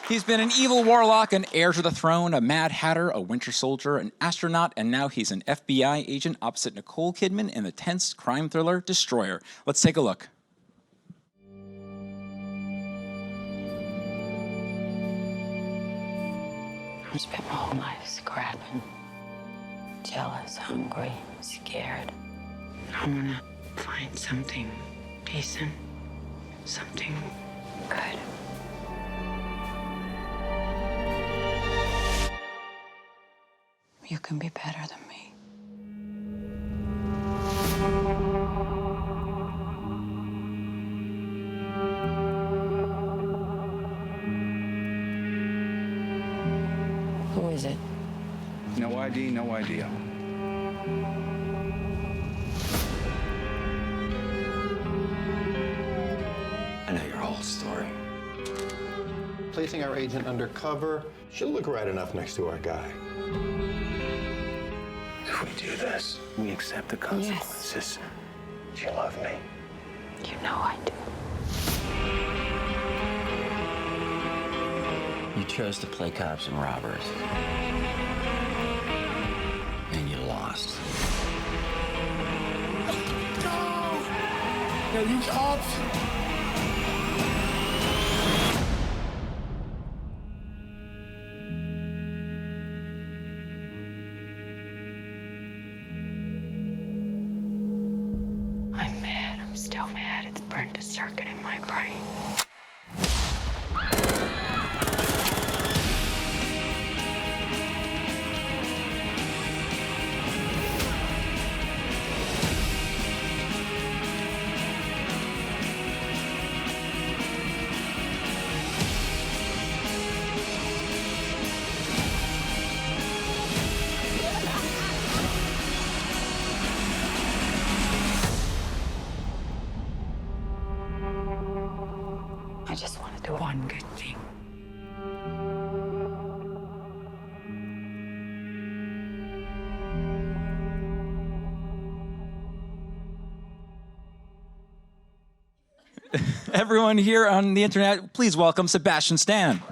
He's been an evil warlock, an heir to the throne, a Mad Hatter, a Winter Soldier, an astronaut, and now he's an FBI agent opposite Nicole Kidman in the tense crime thriller Destoyer. Let's take a look. I spent my whole life scrapping, jealous, hungry, scared. I want to find something decent, something good. You can be better than me. Who is it? No ID, no idea. I know your whole story. Placing our agent undercover should look right enough next to our guy. If we do this, we accept the consequences. Do you love me? You know I do. You chose to play cops and robbers. And you lost. No, you cops! I'm mad. I'm still mad. It's burned a circuit in my brain. I just want to do one good thing. Everyone here on the internet, please welcome Sebastian Stan.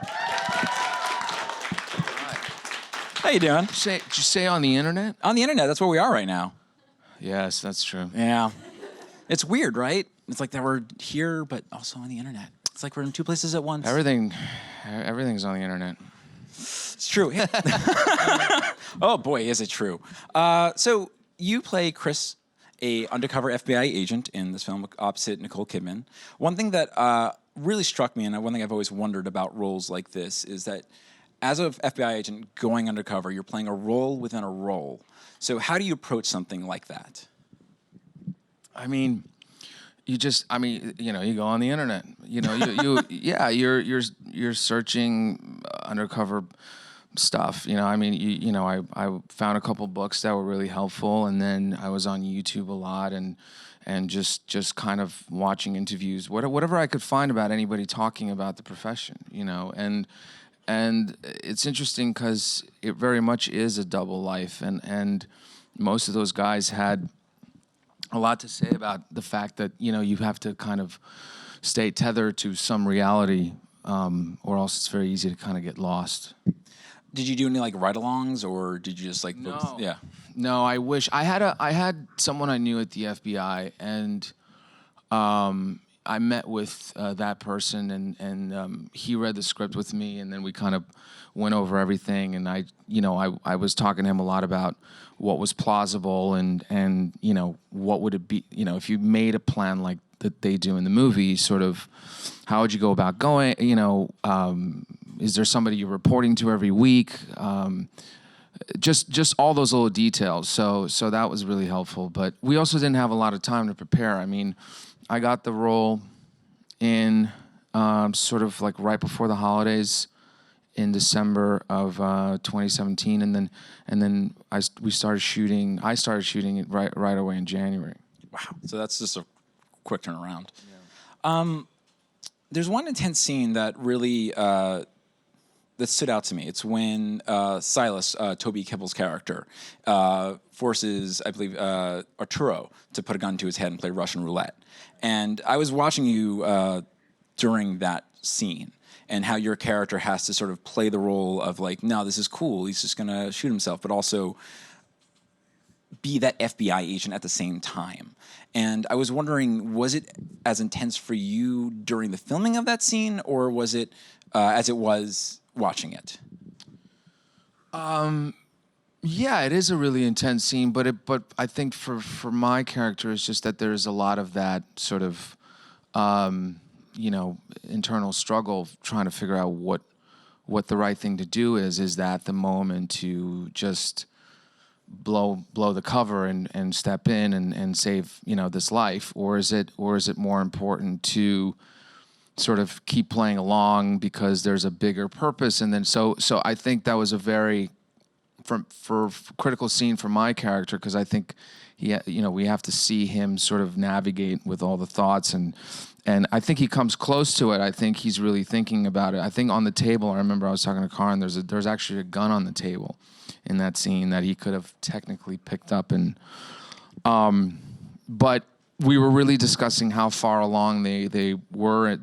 How you doing? Did you say on the internet? On the internet, that's where we are right now. Yes, that's true. Yeah. It's weird, right? It's like that we're here, but also on the internet. It's like we're in two places at once. Everything's on the internet. It's true. Oh boy, is it true. So you play Chris, a undercover FBI agent in this film opposite Nicole Kidman. One thing that really struck me, and one thing I've always wondered about roles like this, is that as an FBI agent going undercover, you're playing a role within a role. So how do you approach something like that? I mean, you go on the internet. You're searching undercover stuff. I found a couple books that were really helpful, and then I was on YouTube a lot and just kind of watching interviews, whatever I could find about anybody talking about the profession, and it's interesting because it very much is a double life, and most of those guys had a lot to say about the fact that you have to kind of stay tethered to some reality, or else it's very easy to kind of get lost. Did you do any like ride-alongs, or did you just like No. Yeah. No, I wish I had someone I knew at the FBI, and I met with that person, and he read the script with me, and then we kind of went over everything, and I was talking to him a lot about what was plausible, and what would it be, if you made a plan like that they do in the movie, sort of how would you go about going, is there somebody you're reporting to every week? Just all those little details. So that was really helpful. But we also didn't have a lot of time to prepare. I mean, I got the role in sort of like right before the holidays in December of 2017, and then we started shooting. I started shooting it right away in January. Wow. So that's just a quick turnaround. Yeah. There's one intense scene that really that stood out to me. It's when Silas, Toby Kebbell's character, forces, I believe, Arturo to put a gun to his head and play Russian roulette. And I was watching you during that scene, and how your character has to sort of play the role of like, no, this is cool, he's just gonna shoot himself, but also be that FBI agent at the same time. And I was wondering, was it as intense for you during the filming of that scene, or was it as it was watching it? Yeah, it is a really intense scene, but I think for my character, it's just that there's a lot of that sort of, internal struggle trying to figure out what the right thing to do is. Is that the moment to just blow the cover and step in and save this life, or is it more important to sort of keep playing along because there's a bigger purpose? And then so I think that was a very for critical scene for my character, because I think we have to see him sort of navigate with all the thoughts, and I think he comes close to it. I think he's really thinking about it. I think on the table, I remember I was talking to Karin, there's actually a gun on the table in that scene that he could have technically picked up, and but we were really discussing how far along they were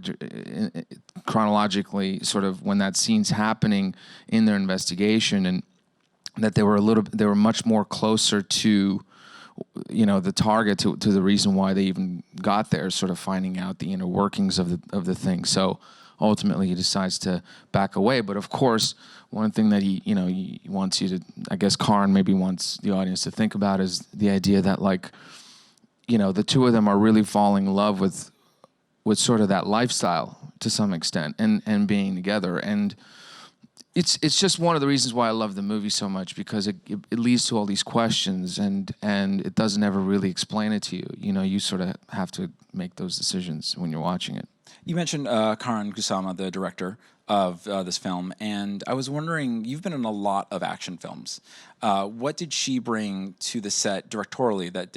chronologically, sort of when that scene's happening in their investigation, and that they were much more closer to the target, to the reason why they even got there, sort of finding out the inner workings of the thing. So ultimately he decides to back away. But of course, one thing that he wants you to, I guess Karin maybe wants the audience to think about, is the idea that, like, the two of them are really falling in love with sort of that lifestyle to some extent, and being together. And it's just one of the reasons why I love the movie so much, because it leads to all these questions, and it doesn't ever really explain it to you. You sort of have to make those decisions when you're watching it. You mentioned Karin Kusama, the director of this film, and I was wondering, you've been in a lot of action films. What did she bring to the set directorially that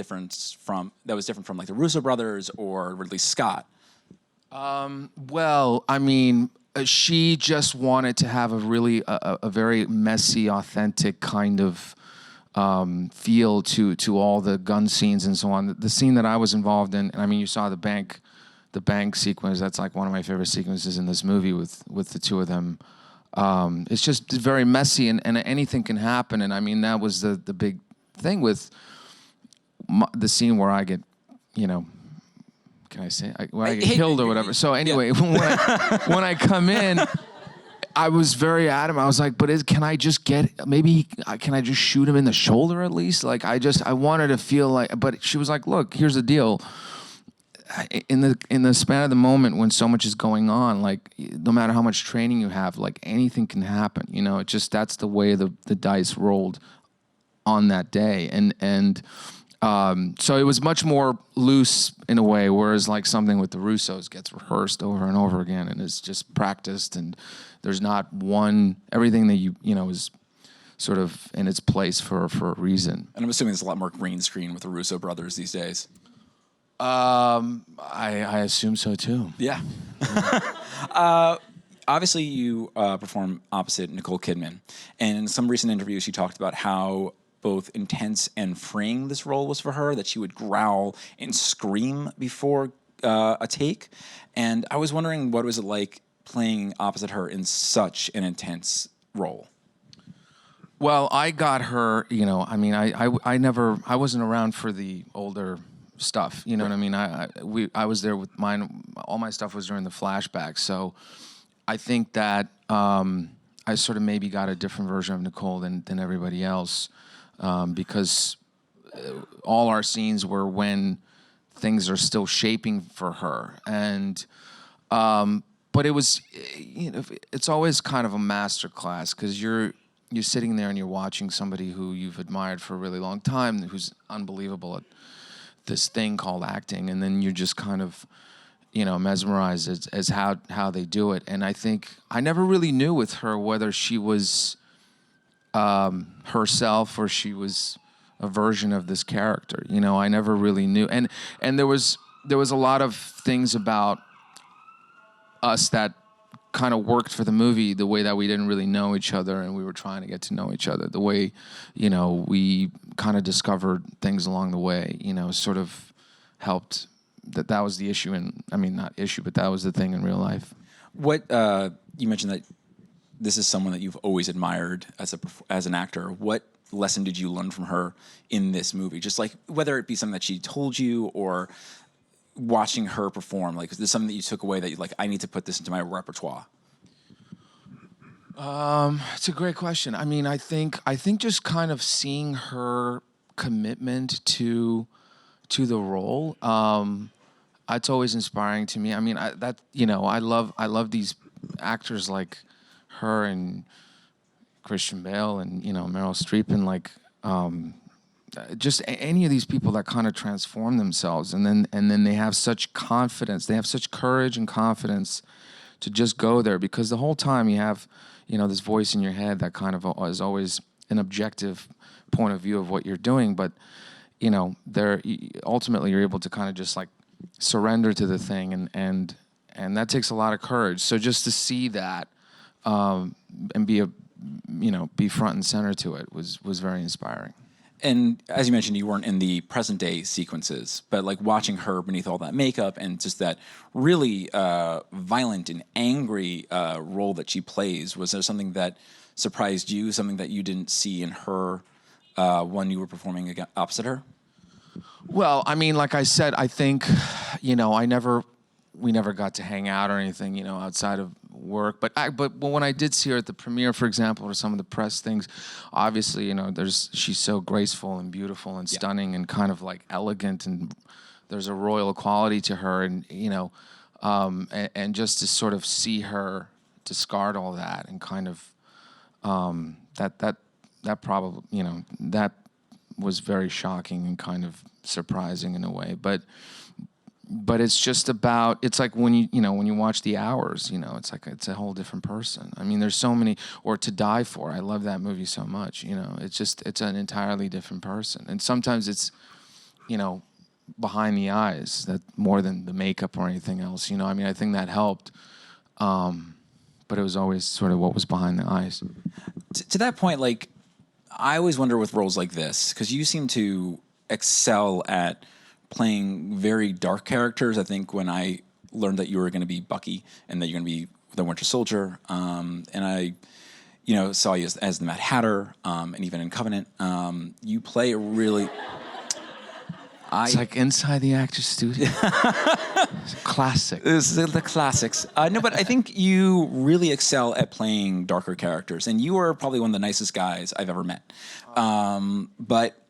was different from like the Russo brothers or Ridley Scott? Well, I mean, she just wanted to have a very messy, authentic kind of feel to all the gun scenes and so on. The scene that I was involved in, I mean, you saw the bank sequence. That's like one of my favorite sequences in this movie with the two of them. It's just very messy, and anything can happen. And I mean, that was the big thing with the scene where I get, can I say, where I get killed or whatever. So anyway, yeah. when I come in, I was very adamant. I was like, but can I just can I just shoot him in the shoulder at least? Like, I wanted to feel like, but she was like, look, here's the deal. In the span of the moment when so much is going on, like, no matter how much training you have, like, anything can happen. It just, that's the way the dice rolled on that day. And so it was much more loose in a way, whereas like something with the Russos gets rehearsed over and over again, and it's just practiced, and there's not everything that is sort of in its place for a reason. And I'm assuming there's a lot more green screen with the Russo brothers these days. I assume so too. Yeah. Obviously, you perform opposite Nicole Kidman, and in some recent interviews, she talked about how both intense and freeing this role was for her, that she would growl and scream before a take. And I was wondering, what was it like playing opposite her in such an intense role? Well, I got her, I mean, I wasn't around for the older stuff, you know what I mean? I was there with all my stuff was during the flashbacks. So I think that I sort of maybe got a different version of Nicole than everybody else, because all our scenes were when things are still shaping for her. And but it was, it's always kind of a master class, because you're sitting there and you're watching somebody who you've admired for a really long time, who's unbelievable at this thing called acting, and then you're just kind of, mesmerized as how they do it. And I think I never really knew with her whether she was herself or she was a version of this character. I never really knew. And there was a lot of things about us that kind of worked for the movie, the way that we didn't really know each other and we were trying to get to know each other, the way, we kind of discovered things along the way, sort of helped. That was the issue, and I mean, not issue, but that was the thing in real life. What you mentioned that this is someone that you've always admired as an actor. What lesson did you learn from her in this movie? Just like whether it be something that she told you or watching her perform, like is this something that you took away that you like, I need to put this into my repertoire? It's a great question. I mean, I think just kind of seeing her commitment to the role, it's always inspiring to me. I mean, I love these actors like her and Christian Bale and Meryl Streep and like just any of these people that kind of transform themselves and then they have such confidence, they have such courage and confidence to just go there, because the whole time you have this voice in your head that kind of is always an objective point of view of what you're doing, but there ultimately you're able to kind of just like surrender to the thing, and that takes a lot of courage. So just to see that and be front and center to it was very inspiring. And as you mentioned, you weren't in the present day sequences, but like watching her beneath all that makeup and just that really violent and angry role that she plays, was there something that surprised you, something that you didn't see in her when you were performing opposite her? Well, I mean, like I said, I think, we never got to hang out or anything, outside of work. But when I did see her at the premiere, for example, or some of the press things, obviously, she's so graceful and beautiful and stunning and kind of like elegant, and there's a royal quality to her, and and just to sort of see her discard all that and kind of that probably that was very shocking and kind of surprising in a way, but it's just about, it's like when you watch The Hours, it's like it's a whole different person. I mean, there's so many, or To Die For, I love that movie so much. It's an entirely different person, and sometimes it's behind the eyes that more than the makeup or anything else. I mean, I think that helped, but it was always sort of what was behind the eyes. To that point, like I always wonder with roles like this, because you seem to excel at playing very dark characters. I think when I learned that you were going to be Bucky and that you're going to be the Winter Soldier, and I, saw you as the Mad Hatter, and even in Covenant, you play a really. It's like inside the actor's studio. It's a classic. This is the classics. No, but I think you really excel at playing darker characters, and you are probably one of the nicest guys I've ever met. But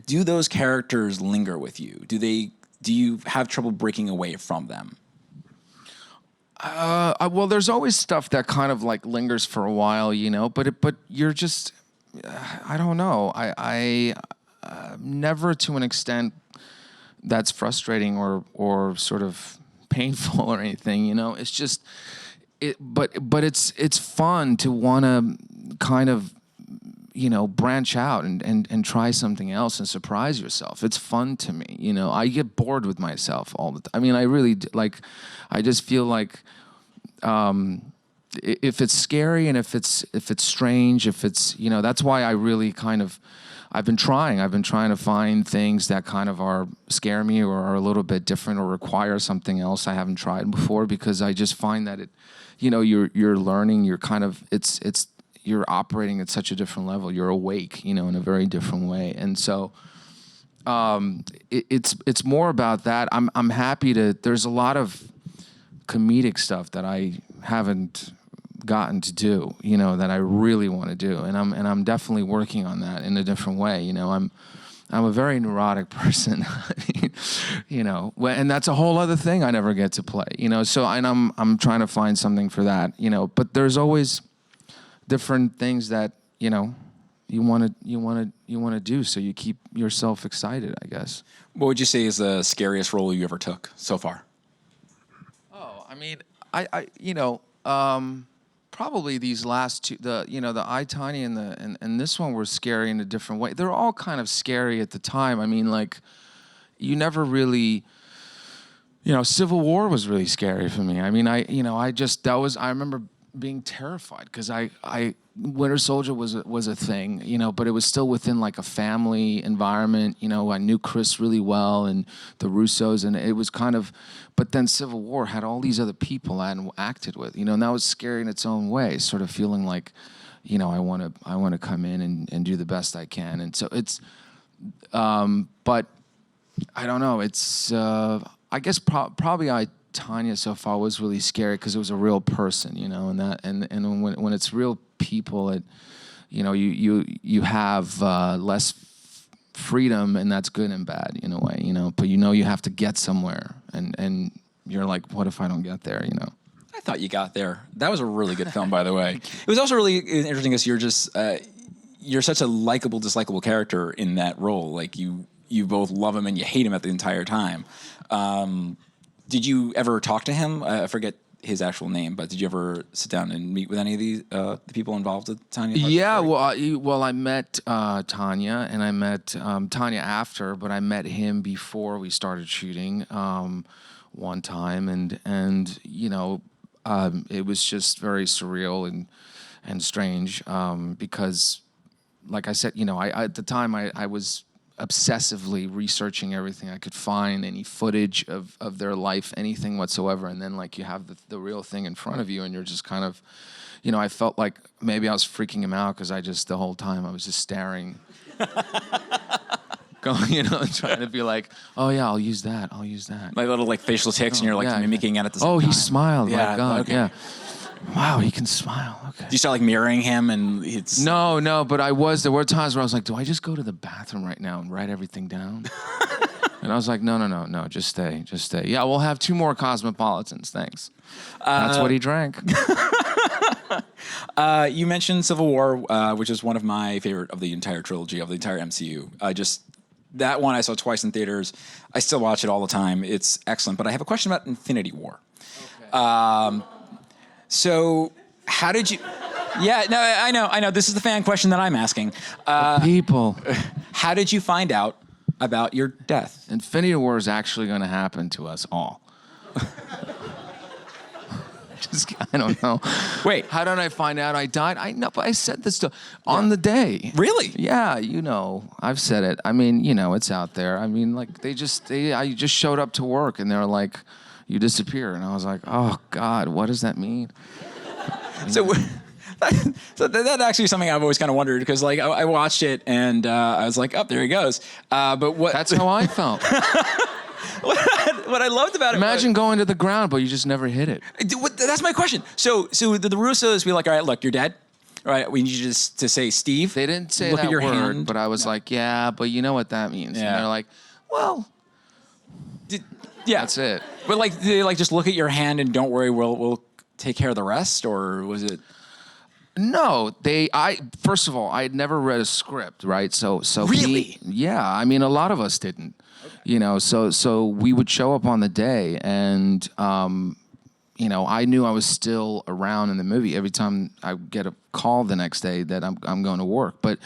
do those characters linger with you? Do you have trouble breaking away from them? Well, there's always stuff that kind of like lingers for a while, but you're just, I don't know. I never to an extent that's frustrating or sort of painful or anything, It's just, but it's fun to want to kind of, branch out and try something else and surprise yourself. It's fun to me, I get bored with myself all the time. I mean, I really, I just feel like if it's scary and if it's strange, if it's, that's why I really kind of, I've been trying to find things that kind of scare me or are a little bit different or require something else I haven't tried before, because I just find that you're learning, you're kind of, you're operating at such a different level. You're awake, in a very different way. And so it's more about that. I'm happy to, there's a lot of comedic stuff that I haven't gotten to do, that I really want to do. And I'm definitely working on that in a different way. I'm a very neurotic person, and that's a whole other thing I never get to play, so, and I'm trying to find something for that, but there's always different things that, you want to do, so you keep yourself excited, I guess. What would you say is the scariest role you ever took so far? Oh, I mean, I probably these last two, the I, Tiny and this one were scary in a different way. They're all kind of scary at the time. I mean, like, you never really, Civil War was really scary for me. I mean, I remember being terrified because I Winter Soldier was a thing, you know, but it was still within like a family environment. You know, I knew Chris really well and the Russos, and it was kind of. But then Civil War had all these other people I hadn't acted with, you know, and that was scary in its own way. Sort of feeling like, you know, I want to come in and do the best I can, and so it's. But I don't know. It's I guess probably Tanya so far was really scary because it was a real person, you know, and when it's real people, it, you know, you have less freedom, and that's good and bad in a way, you know. But you know you have to get somewhere, and you're like, what if I don't get there, you know? I thought you got there. That was a really good film, by the way. It was also really interesting because you're just you're such a likable, dislikable character in that role. Like you both love him and you hate him at the entire time. Did you ever talk to him? I forget his actual name, but did you ever sit down and meet with any of the people involved with Tanya? Yeah, well, I met Tanya, and I met Tanya after, but I met him before we started shooting one time, and you know, it was just very surreal and strange because, like I said, you know, I at the time I was obsessively researching everything I could find, any footage of their life, anything whatsoever, and then like you have the real thing in front of you, and you're just kind of, you know, I felt like maybe I was freaking him out because the whole time I was just staring, going, you know, trying to be like, oh yeah, I'll use that. My little like facial tics, and you're like mimicking it at the same time. Oh, he smiled. Yeah, my God, okay. yeah. Wow, he can smile. Okay. Do you start like mirroring him, and it's No, but there were times where I was like, do I just go to the bathroom right now and write everything down? And I was like, no, just stay. Yeah, we'll have 2 more Cosmopolitans, thanks. That's what he drank. You mentioned Civil War, which is one of my favorite of the entire trilogy, of the entire MCU. That one I saw twice in theaters. I still watch it all the time. It's excellent. But I have a question about Infinity War. Okay. So how did you... Yeah, no, I know. This is the fan question that I'm asking. People. How did you find out about your death? Infinity War is actually going to happen to us all. I don't know. Wait. How did I find out I died? I know, but I said this on the day. Really? Yeah, you know, I've said it. I mean, you know, it's out there. I mean, like, I just showed up to work, and they're like, you disappear. And I was like, oh, God, what does that mean? So that actually is something I've always kind of wondered, because like I watched it and I was like, oh, there he goes. But what? That's how I felt. What I loved about it. Imagine going to the ground, but you just never hit it. That's my question. So the Russos be like, all right, look, you're dead. All right, we need you just to say Steve. They didn't say look that at your word, hand. but I was like, yeah, but you know what that means. Yeah. And they're like, well, yeah, that's it. But like, did they like just look at your hand and don't worry, we'll take care of the rest, or was it? No, first of all, I had never read a script, right? So really? Yeah, I mean, a lot of us didn't, you know, so we would show up on the day, and, you know, I knew I was still around in the movie every time I get a call the next day that I'm going to work. But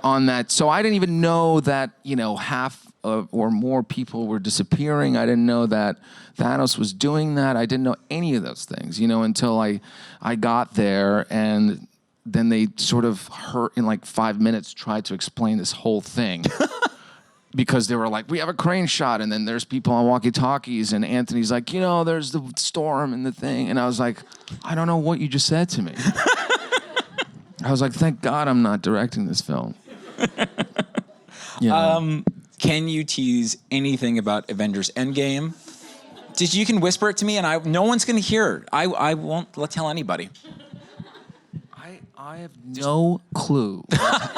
on that, so I didn't even know that, you know, half or more people were disappearing. I didn't know that Thanos was doing that. I didn't know any of those things, you know, until I got there, and then they sort of in like 5 minutes tried to explain this whole thing. Because they were like, we have a crane shot, and then there's people on walkie-talkies, and Anthony's like, you know, there's the storm and the thing. And I was like, I don't know what you just said to me. I was like, thank God I'm not directing this film. You know? Can you tease anything about Avengers Endgame? You can whisper it to me, and no one's going to hear it. I won't tell anybody. I have no clue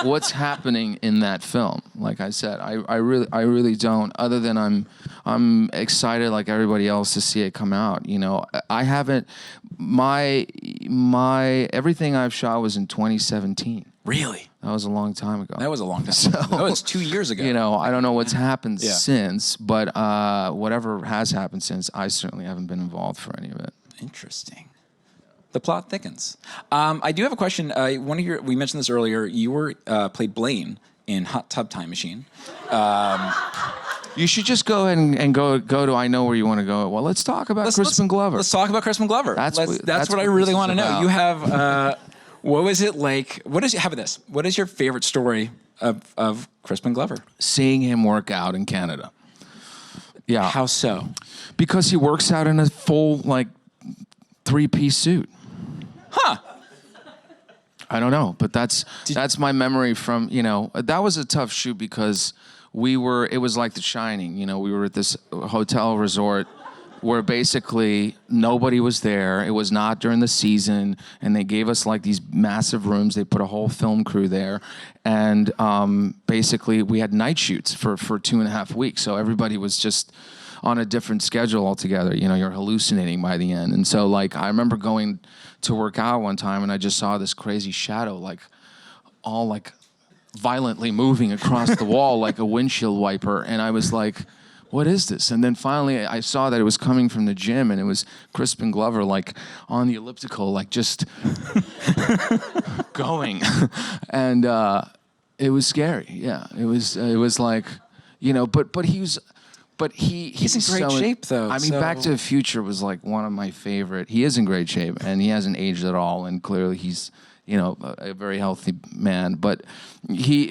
what's happening in that film. Like I said, I really don't. Other than I'm excited like everybody else to see it come out. You know, I haven't. My everything I've shot was in 2017. Really? That was a long time ago. That was a long time. So, that was 2 years ago. You know, I don't know what's happened since, but whatever has happened since, I certainly haven't been involved for any of it. Interesting. The plot thickens. I do have a question. We mentioned this earlier. You played Blaine in Hot Tub Time Machine. You should just go ahead and go to I know where you want to go. Well, let's talk about Crispin Glover. Let's talk about Crispin Glover. That's what I really want to know. You have, what was it like? How about this? What is your favorite story of Crispin Glover? Seeing him work out in Canada. Yeah. How so? Because he works out in a full, like, 3-piece suit. Huh. I don't know, but that's my memory from, that was a tough shoot because it was like The Shining, we were at this hotel resort where basically nobody was there. It was not during the season, and they gave us like these massive rooms. They put a whole film crew there, and basically we had night shoots for 2.5 weeks. So everybody was just on a different schedule altogether. You're hallucinating by the end. And so like I remember going to work out one time, and I just saw this crazy shadow, like all like violently moving across the wall like a windshield wiper, and I was like, what is this? And then finally I saw that it was coming from the gym, and it was Crispin Glover, like on the elliptical, like just going. And it was scary. Yeah, it was like, but he's in great shape, though. I mean, Back to the Future was like one of my favorite. He is in great shape, and he hasn't aged at all, and clearly he's a very healthy man. But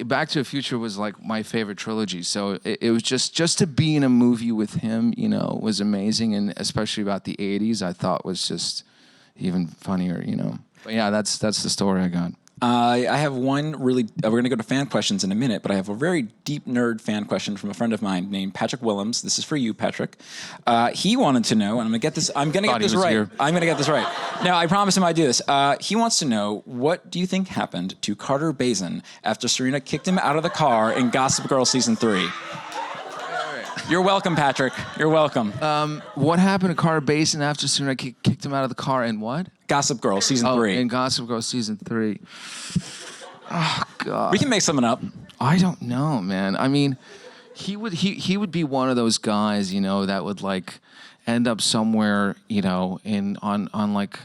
Back to the Future was like my favorite trilogy. So it was just to be in a movie with him, was amazing. And especially about the 80s, I thought was just even funnier, But yeah, that's the story I got. I have one really. We're going to go to fan questions in a minute, but I have a very deep nerd fan question from a friend of mine named Patrick Willems. This is for you, Patrick. He wanted to know, and I'm going to get this. I'm going to get this right. I'm going to get this right. Now, I promise him I do this. He wants to know, what do you think happened to Carter Bazin after Serena kicked him out of the car in Gossip Girl season 3? You're welcome, Patrick. You're welcome. What happened to Carter Bazin after Serena kicked him out of the car in what? Gossip Girl season 3. In Gossip Girl season 3. Oh God. We can make something up. I don't know, man. I mean, he would be one of those guys, that would like end up somewhere, on like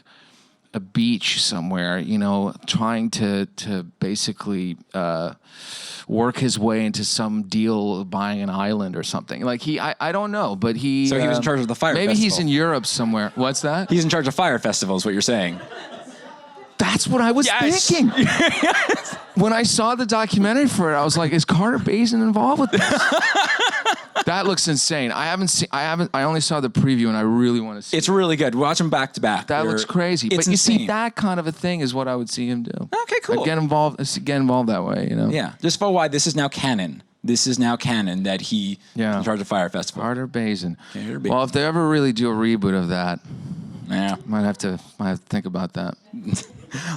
a beach somewhere, trying to basically work his way into some deal of buying an island or something. Like I don't know, but he. So he was in charge of the fire maybe festival. He's in Europe somewhere. What's that? He's in charge of fire festival, is what you're saying. That's what I was thinking. Yes. When I saw the documentary for it, I was like, is Carter Bazin involved with this? That looks insane. I only saw the preview, and I really want to see It's really good. Watch them back to back. That looks crazy. But you see, that kind of a thing is what I would see him do. Okay, cool. Get involved that way, Yeah. Just for why this is now canon. This is now canon that he is in charge of Fire Festival. Carter Bazin. Well, if they ever really do a reboot of that, might have to think about that.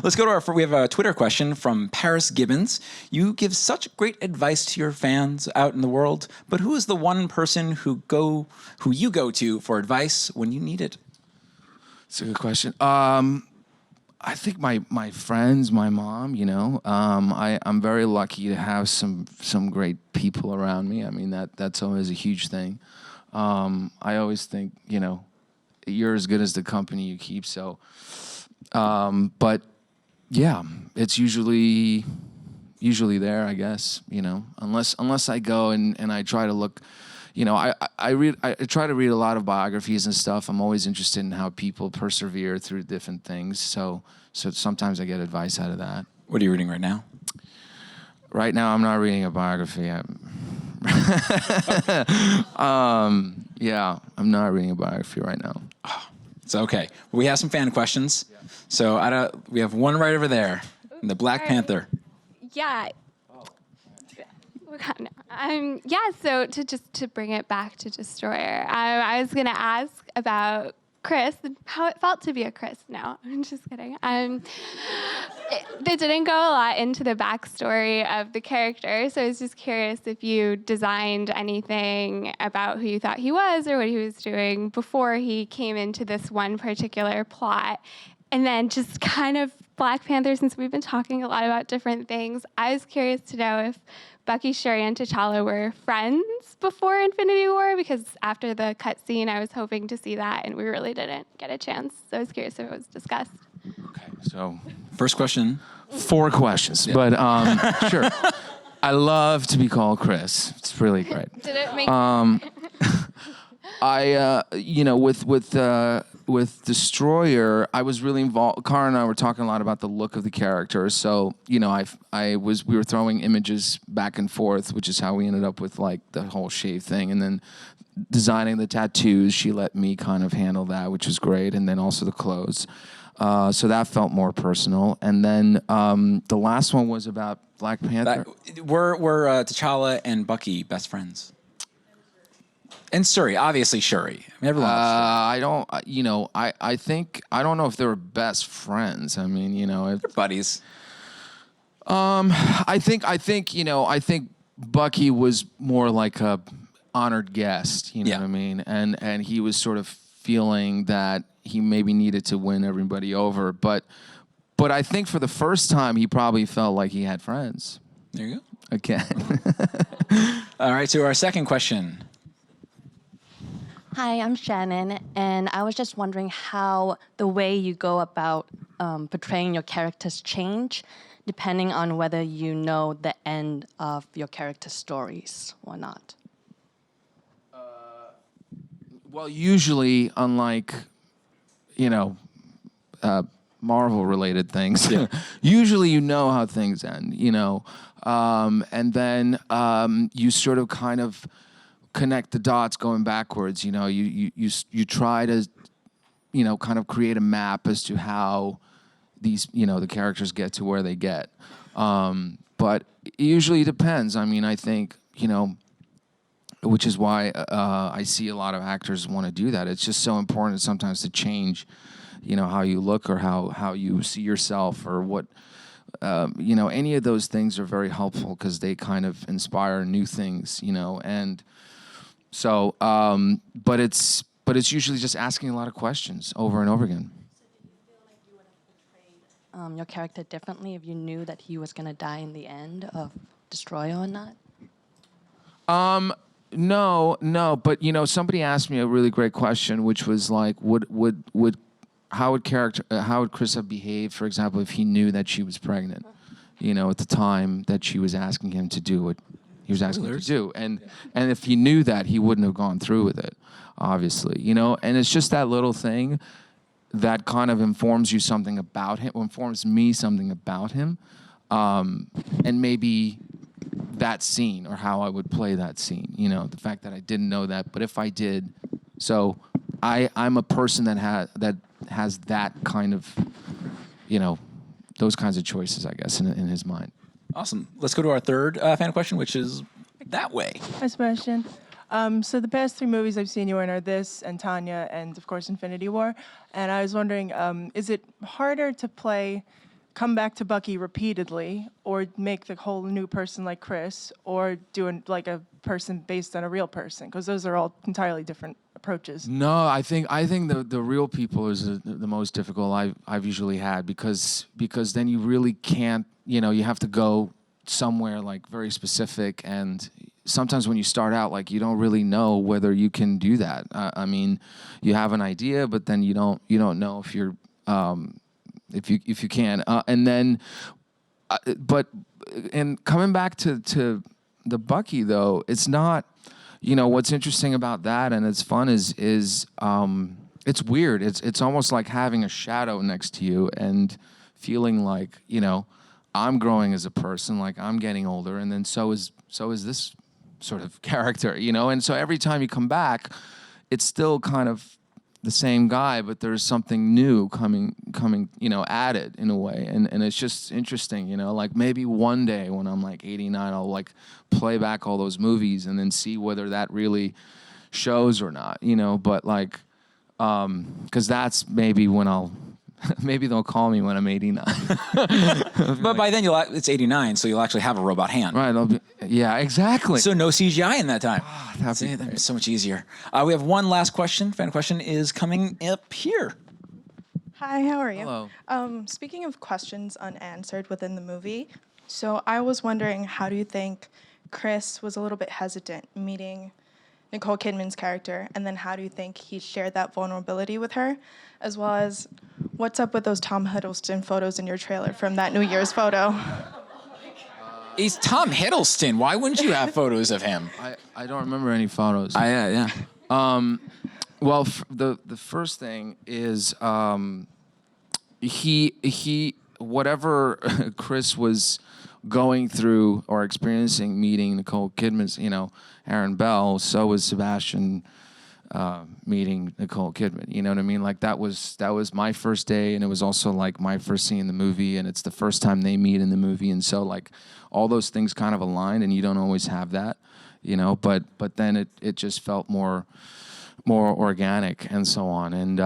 Let's go to we have a Twitter question from Paris Gibbons. You give such great advice to your fans out in the world, but who is the one person who you go to for advice when you need it? That's a good question. I think my friends, my mom, I'm very lucky to have some great people around me. I mean, that's always a huge thing. I always think, you're as good as the company you keep. So, but yeah, it's usually there, I guess, unless I go and I try to look, I try to read a lot of biographies and stuff. I'm always interested in how people persevere through different things. So sometimes I get advice out of that. What are you reading right now? Right now, I'm not reading a biography. Yeah, I'm not reading a biography right now. It's okay. We have some fan questions. Yeah. So we have one right over there, the Black Panther. Yeah. So to bring it back to Destoyer, I was going to ask about Chris and how it felt to be a Chris. No, I'm just kidding. They didn't go a lot into the backstory of the character, so I was just curious if you designed anything about who you thought he was or what he was doing before he came into this one particular plot. And then just kind of Black Panther, since we've been talking a lot about different things, I was curious to know if Bucky, Shuri, and T'Challa were friends before Infinity War, because after the cutscene, I was hoping to see that, and we really didn't get a chance. So I was curious if it was discussed. Okay, so first question. 4 questions, but sure. I love to be called Chris. It's really great. Did it make With Destroyer, I was really involved. Cara and I were talking a lot about the look of the character. So, we were throwing images back and forth, which is how we ended up with like the whole shave thing. And then designing the tattoos, she let me kind of handle that, which was great. And then also the clothes. So that felt more personal. And then the last one was about Black Panther. Were T'Challa and Bucky best friends? And Shuri, obviously Shuri. I mean, everyone loves Shuri. I don't know if they were best friends. I mean, They're buddies. I think Bucky was more like a honored guest. You know what I mean? And he was sort of feeling that he maybe needed to win everybody over, but I think for the first time he probably felt like he had friends. There you go. Again. All right. So our second question. Hi, I'm Shannon, and I was just wondering how the way you go about portraying your characters change depending on whether you know the end of your character's stories or not. Well, usually, unlike, Marvel-related things, usually you know how things end, and then you sort of kind of connect the dots going backwards. You try to, kind of create a map as to how these, the characters get to where they get. But it usually depends. I mean, I think, which is why I see a lot of actors want to do that. It's just so important sometimes to change, how you look or how you see yourself or what, any of those things are very helpful because they kind of inspire new things, and so, but it's usually just asking a lot of questions over and over again. So did you feel like you would have portrayed your character differently if you knew that he was going to die in the end of Destroyer or not? No, but somebody asked me a really great question, which was like, how would Chris have behaved, for example, if he knew that she was pregnant, at the time that she was asking him to do what he was asking him to do, and if he knew that, he wouldn't have gone through with it, obviously, and it's just that little thing that kind of informs you something about him, informs me something about him, and maybe that scene or how I would play that scene, the fact that I didn't know that, but if I did, so I'm a person that has that kind of, those kinds of choices, I guess, in his mind. Awesome. Let's go to our third fan question, which is that way. Hi, Sebastian. So the past 3 movies I've seen you in are this and Tanya and, of course, Infinity War. And I was wondering, is it harder to come back to Bucky repeatedly or make the whole new person like Chris or do a person based on a real person? Because those are all entirely different approaches. No, I think the real people is the most difficult I've usually had because then you really can't, you have to go somewhere like very specific, and sometimes when you start out, like you don't really know whether you can do that. I mean, you have an idea, but then you don't know if you're if you can. And then, and coming back to the Bucky though, it's not. What's interesting about that, and it's fun, is it's weird. It's almost like having a shadow next to you and feeling like, I'm growing as a person, like I'm getting older, and then so is this sort of character, And so every time you come back, it's still kind of the same guy, but there's something new coming, added in a way, and it's just interesting, Like maybe one day when I'm like 89, I'll like play back all those movies and then see whether that really shows or not, But like, because that's maybe when maybe they'll call me when I'm 89. But by then it's 89, so you'll actually have a robot hand. Right. Yeah, exactly. So no CGI in that time. That'd be so much easier. We have one last question. Fan question is coming up here. Hi, how are you? Hello. Speaking of questions unanswered within the movie, so I was wondering, how do you think Chris was a little bit hesitant meeting Nicole Kidman's character, and then how do you think he shared that vulnerability with her, as well as what's up with those Tom Hiddleston photos in your trailer from that New Year's photo? He's Tom Hiddleston. Why wouldn't you have photos of him? I don't remember any photos. Yeah. Well, the first thing is he whatever Chris was going through or experiencing meeting Nicole Kidman's, Erin Bell, so was Sebastian meeting Nicole Kidman. You know what I mean? Like that was my first day, and it was also like my first scene in the movie, and it's the first time they meet in the movie, and so like all those things kind of aligned, and you don't always have that, but then it just felt more organic and so on, and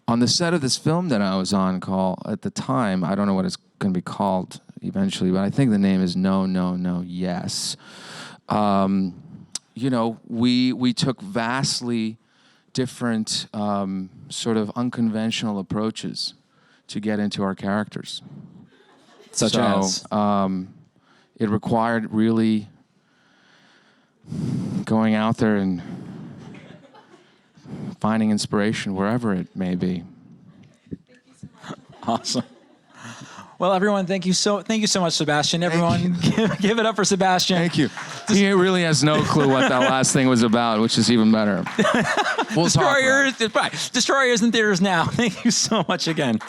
on the set of this film that I was on, at the time, I don't know what it's going to be called eventually, but I think the name is No, No, No, Yes. We took vastly different sort of unconventional approaches to get into our characters. Such as? It required really going out there and finding inspiration wherever it may be. Awesome. Well, everyone, thank you so much, Sebastian. Everyone, give it up for Sebastian. Thank you. He really has no clue what that last thing was about, which is even better. Destroyer is in theaters now. Thank you so much again.